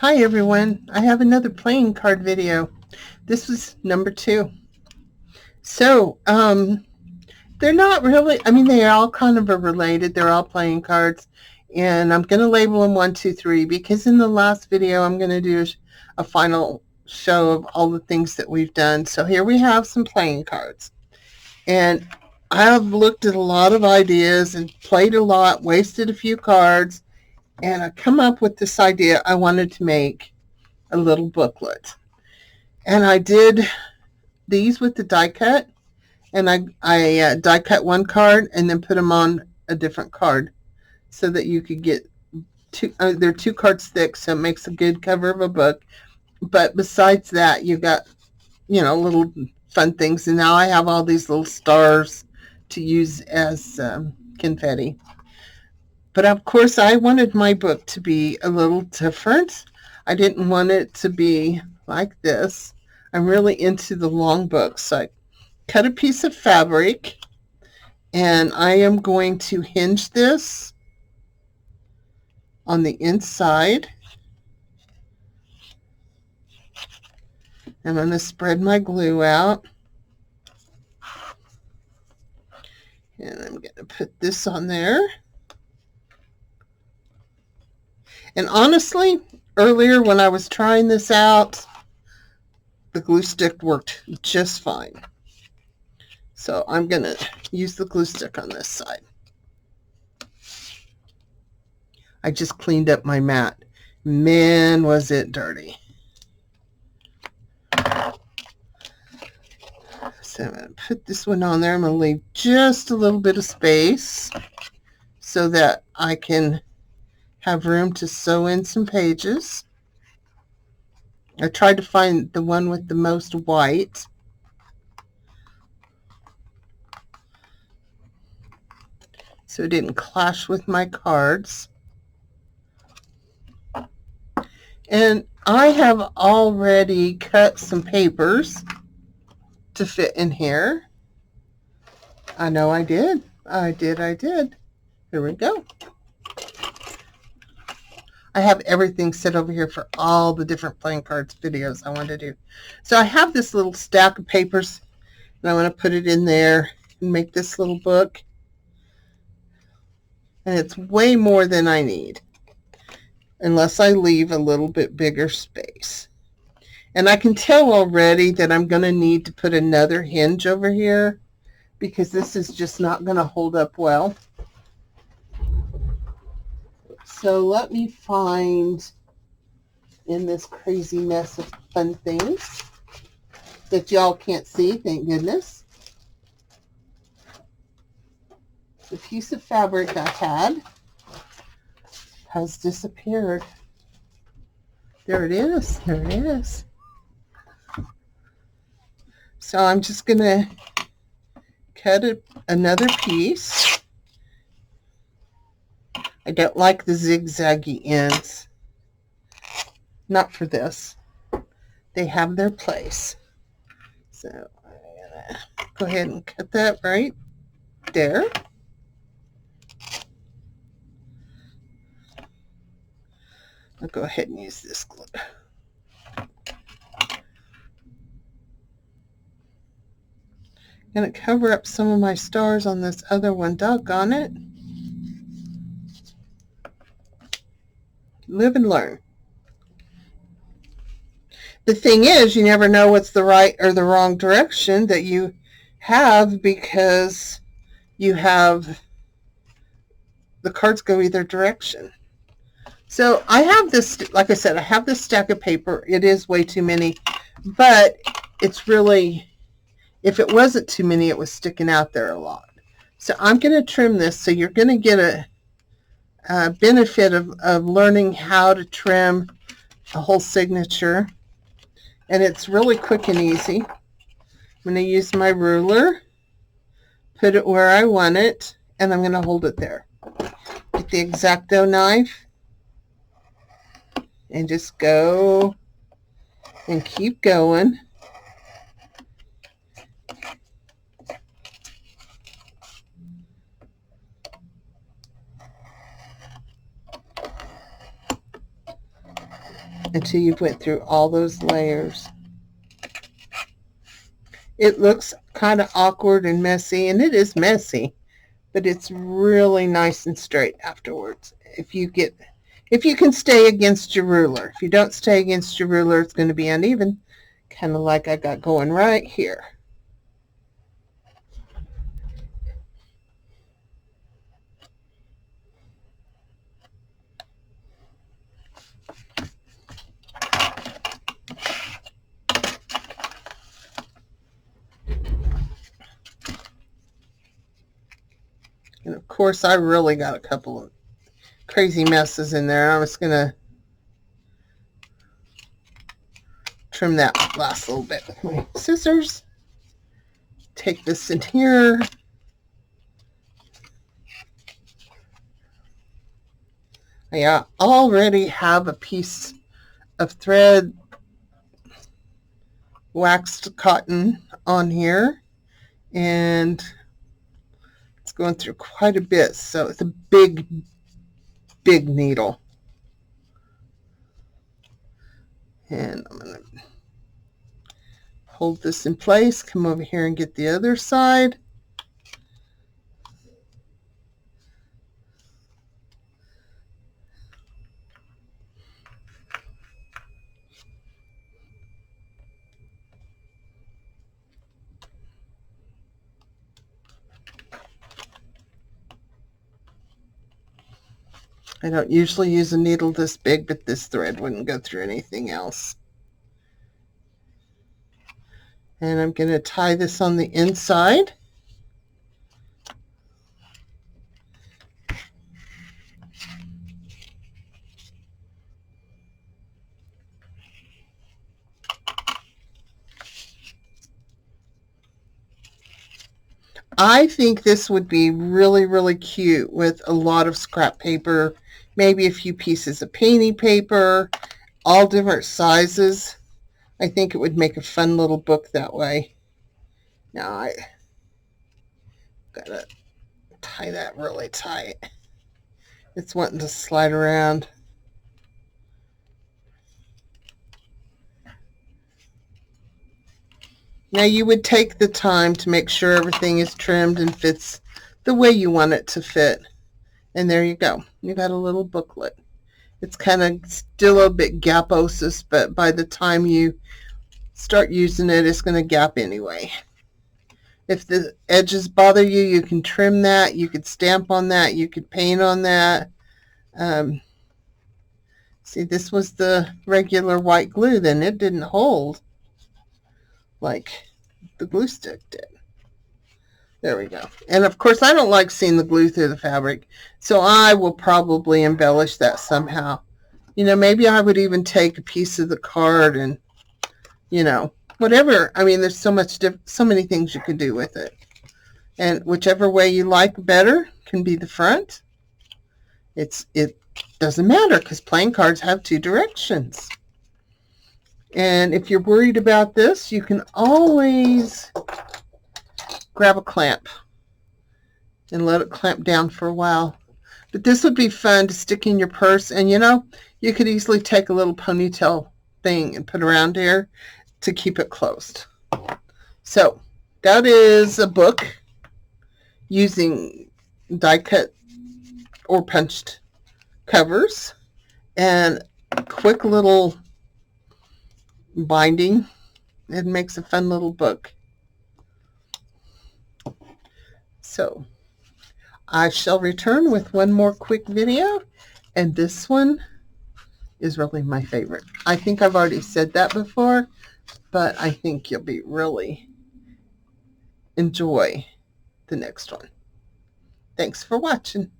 Hi everyone, I have another playing card video. This was number 2. So, they're not really, they're all kind of related. They're all playing cards. And I'm going to label them 1, 2, 3 because in the last video I'm going to do a final show of all the things that we've done. So here we have some playing cards. And I've looked at a lot of ideas and played a lot, wasted a few cards, and I come up with this idea. I wanted to make a little booklet. And I did these with the die cut, and I die cut one card and then put them on a different card so that you could get two. They're 2 cards thick, so it makes a good cover of a book. But besides that, you got little fun things, and now I have all these little stars to use as confetti. But of course, I wanted my book to be a little different. I didn't want it to be like this. I'm really into the long books. So I cut a piece of fabric, and I am going to hinge this on the inside. I'm going to spread my glue out. And I'm going to put this on there. And honestly, earlier when I was trying this out, the glue stick worked just fine. So I'm going to use the glue stick on this side. I just cleaned up my mat. Man, was it dirty. So I'm going to put this one on there. I'm going to leave just a little bit of space so that I can have room to sew in some pages. I tried to find the one with the most white. So it didn't clash with my cards. And I have already cut some papers to fit in here. I know I did. I did. Here we go. I have everything set over here for all the different playing cards videos I want to do. So I have this little stack of papers, and I want to put it in there and make this little book. And it's way more than I need, unless I leave a little bit bigger space. And I can tell already that I'm going to need to put another hinge over here because this is just not going to hold up well. So let me find, in this crazy mess of fun things that y'all can't see, thank goodness, the piece of fabric I had has disappeared. There it is. There it is. So I'm just going to cut another piece. I don't like the zigzaggy ends. Not for this. They have their place. So I'm going to go ahead and cut that right there. I'll go ahead and use this glue. I'm going to cover up some of my stars on this other one. Doggone it. Live and learn. The thing is, you never know what's the right or the wrong direction that you have because you have the cards go either direction. So I have this, like I said, I have this stack of paper. It is way too many, but it's really, if it wasn't too many, it was sticking out there a lot. So I'm going to trim this, so you're going to get a benefit of learning how to trim a whole signature. And it's really quick and easy. I'm going to use my ruler, put it where I want it, and I'm going to hold it there. Get the X-Acto knife and just go and keep going. until you've went through all those layers. It looks kind of awkward and messy, and it is messy, but it's really nice and straight afterwards. If you can stay against your ruler. If you don't stay against your ruler, it's going to be uneven, kind of like I got going right here. And of course, I really got a couple of crazy messes in there. I'm just going to trim that last little bit with my scissors. Take this in here. I already have a piece of thread waxed cotton on here, and it's going through quite a bit, so it's a big needle. And I'm going to hold this in place, come over here and get the other side. I don't usually use a needle this big, but this thread wouldn't go through anything else. And I'm going to tie this on the inside. I think this would be really, really cute with a lot of scrap paper, maybe a few pieces of painting paper, all different sizes. I think it would make a fun little book that way. Now I gotta tie that really tight. It's wanting to slide around. Now you would take the time to make sure everything is trimmed and fits the way you want it to fit. And there you go. You got a little booklet. It's kind of still a bit gaposis, but by the time you start using it, it's going to gap anyway. If the edges bother you, you can trim that. You could stamp on that. You could paint on that. See, this was the regular white glue, then it didn't hold like the glue stick did. There we go. And of course, I don't like seeing the glue through the fabric, so I will probably embellish that somehow. You know, maybe I would even take a piece of the card and, you know, whatever. I mean, there's so many things you can do with it. And whichever way you like better can be the front. It doesn't matter because playing cards have two directions. And if you're worried about this, you can always grab a clamp and let it clamp down for a while. But this would be fun to stick in your purse. And you know, you could easily take a little ponytail thing and put around here to keep it closed. So that is a book using die cut or punched covers and a quick little binding. It makes a fun little book. So I shall return with one more quick video, and this one is really my favorite. I think I've already said that before, but I think you'll be really enjoy the next one. Thanks for watching.